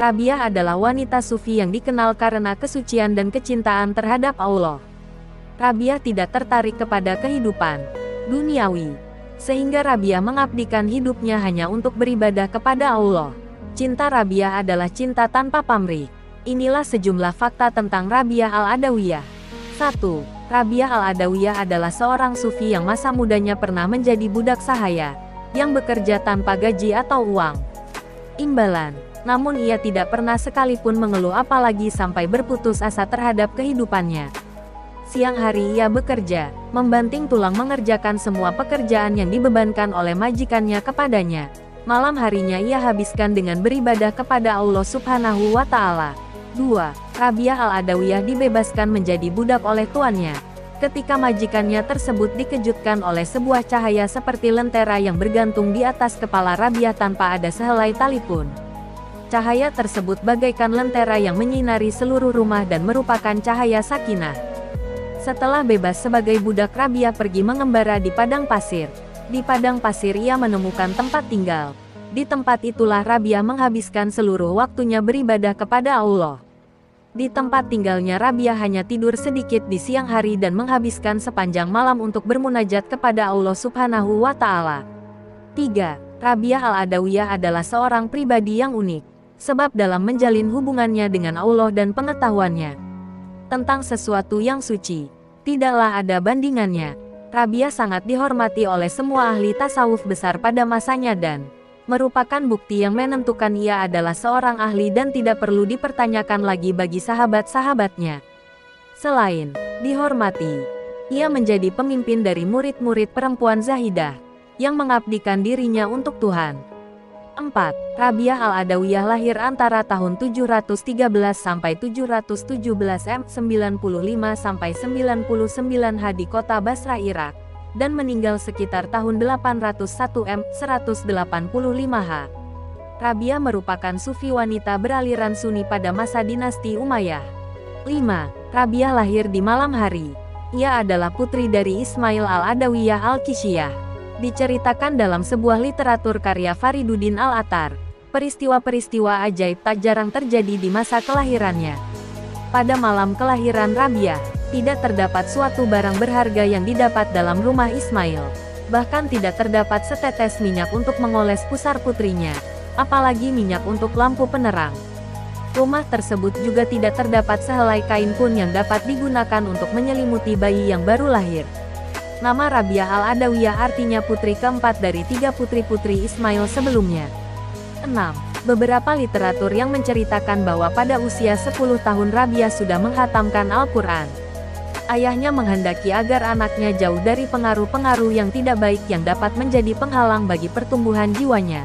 Rabiah adalah wanita sufi yang dikenal karena kesucian dan kecintaan terhadap Allah. Rabiah tidak tertarik kepada kehidupan duniawi, sehingga Rabiah mengabdikan hidupnya hanya untuk beribadah kepada Allah. Cinta Rabiah adalah cinta tanpa pamrih. Inilah sejumlah fakta tentang Rabiah Al-Adawiyah. 1. Rabiah Al-Adawiyah adalah seorang sufi yang masa mudanya pernah menjadi budak sahaya, yang bekerja tanpa gaji atau uang imbalan. Namun ia tidak pernah sekalipun mengeluh apalagi sampai berputus asa terhadap kehidupannya. Siang hari ia bekerja, membanting tulang mengerjakan semua pekerjaan yang dibebankan oleh majikannya kepadanya. Malam harinya ia habiskan dengan beribadah kepada Allah Subhanahu wa Ta'ala. 2. Rabiah Al-Adawiyah dibebaskan menjadi budak oleh tuannya. Ketika majikannya tersebut dikejutkan oleh sebuah cahaya seperti lentera yang bergantung di atas kepala Rabiah tanpa ada sehelai tali pun. Cahaya tersebut bagaikan lentera yang menyinari seluruh rumah dan merupakan cahaya sakinah. Setelah bebas sebagai budak, Rabiah pergi mengembara di padang pasir. Di padang pasir ia menemukan tempat tinggal. Di tempat itulah Rabiah menghabiskan seluruh waktunya beribadah kepada Allah. Di tempat tinggalnya Rabiah hanya tidur sedikit di siang hari dan menghabiskan sepanjang malam untuk bermunajat kepada Allah Subhanahu wa Ta'ala. 3. Rabiah Al-Adawiyah adalah seorang pribadi yang unik. Sebab dalam menjalin hubungannya dengan Allah dan pengetahuannya tentang sesuatu yang suci, tidaklah ada bandingannya. Rabiah sangat dihormati oleh semua ahli tasawuf besar pada masanya dan merupakan bukti yang menentukan ia adalah seorang ahli dan tidak perlu dipertanyakan lagi bagi sahabat-sahabatnya. Selain dihormati, ia menjadi pemimpin dari murid-murid perempuan Zahidah yang mengabdikan dirinya untuk Tuhan. 4. Rabiah Al-Adawiyah lahir antara tahun 713 sampai 717 M 95 sampai 99 H di kota Basra, Irak, dan meninggal sekitar tahun 801 M 185 H. Rabiah merupakan sufi wanita beraliran Sunni pada masa dinasti Umayyah. 5. Rabiah lahir di malam hari. Ia adalah putri dari Ismail Al-Adawiyah Al-Kishiyah. Diceritakan dalam sebuah literatur karya Fariduddin Al-Attar, peristiwa-peristiwa ajaib tak jarang terjadi di masa kelahirannya. Pada malam kelahiran Rabiah, tidak terdapat suatu barang berharga yang didapat dalam rumah Ismail. Bahkan tidak terdapat setetes minyak untuk mengoles pusar putrinya, apalagi minyak untuk lampu penerang. Rumah tersebut juga tidak terdapat sehelai kain pun yang dapat digunakan untuk menyelimuti bayi yang baru lahir. Nama Rabiah Al-Adawiyah artinya putri keempat dari 3 putri-putri Ismail sebelumnya. 6. Beberapa literatur yang menceritakan bahwa pada usia 10 tahun Rabiah sudah menghatamkan Al-Quran. Ayahnya menghendaki agar anaknya jauh dari pengaruh-pengaruh yang tidak baik yang dapat menjadi penghalang bagi pertumbuhan jiwanya.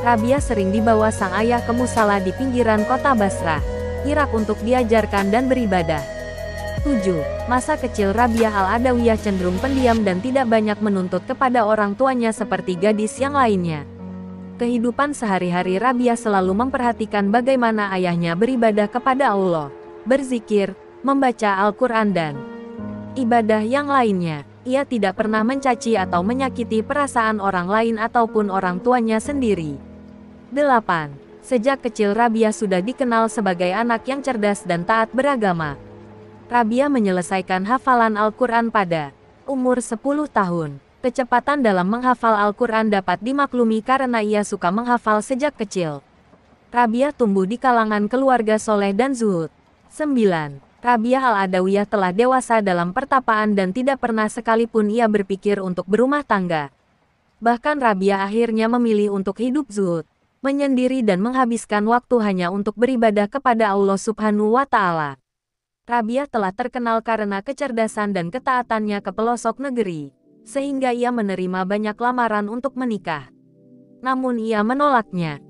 Rabiah sering dibawa sang ayah ke musala di pinggiran kota Basra, Irak untuk diajarkan dan beribadah. 7. Masa kecil Rabiah Al-Adawiyah cenderung pendiam dan tidak banyak menuntut kepada orang tuanya seperti gadis yang lainnya. Kehidupan sehari-hari Rabiah selalu memperhatikan bagaimana ayahnya beribadah kepada Allah, berzikir, membaca Al-Quran dan ibadah yang lainnya. Ia tidak pernah mencaci atau menyakiti perasaan orang lain ataupun orang tuanya sendiri. 8. Sejak kecil Rabiah sudah dikenal sebagai anak yang cerdas dan taat beragama. Rabiah menyelesaikan hafalan Al-Quran pada umur 10 tahun. Kecepatan dalam menghafal Al-Quran dapat dimaklumi karena ia suka menghafal sejak kecil. Rabiah tumbuh di kalangan keluarga soleh dan zuhud. 9. Rabiah Al-Adawiyah telah dewasa dalam pertapaan dan tidak pernah sekalipun ia berpikir untuk berumah tangga. Bahkan Rabiah akhirnya memilih untuk hidup zuhud, menyendiri dan menghabiskan waktu hanya untuk beribadah kepada Allah Subhanahu wa Ta'ala. Rabiah telah terkenal karena kecerdasan dan ketaatannya ke pelosok negeri, sehingga ia menerima banyak lamaran untuk menikah. Namun ia menolaknya.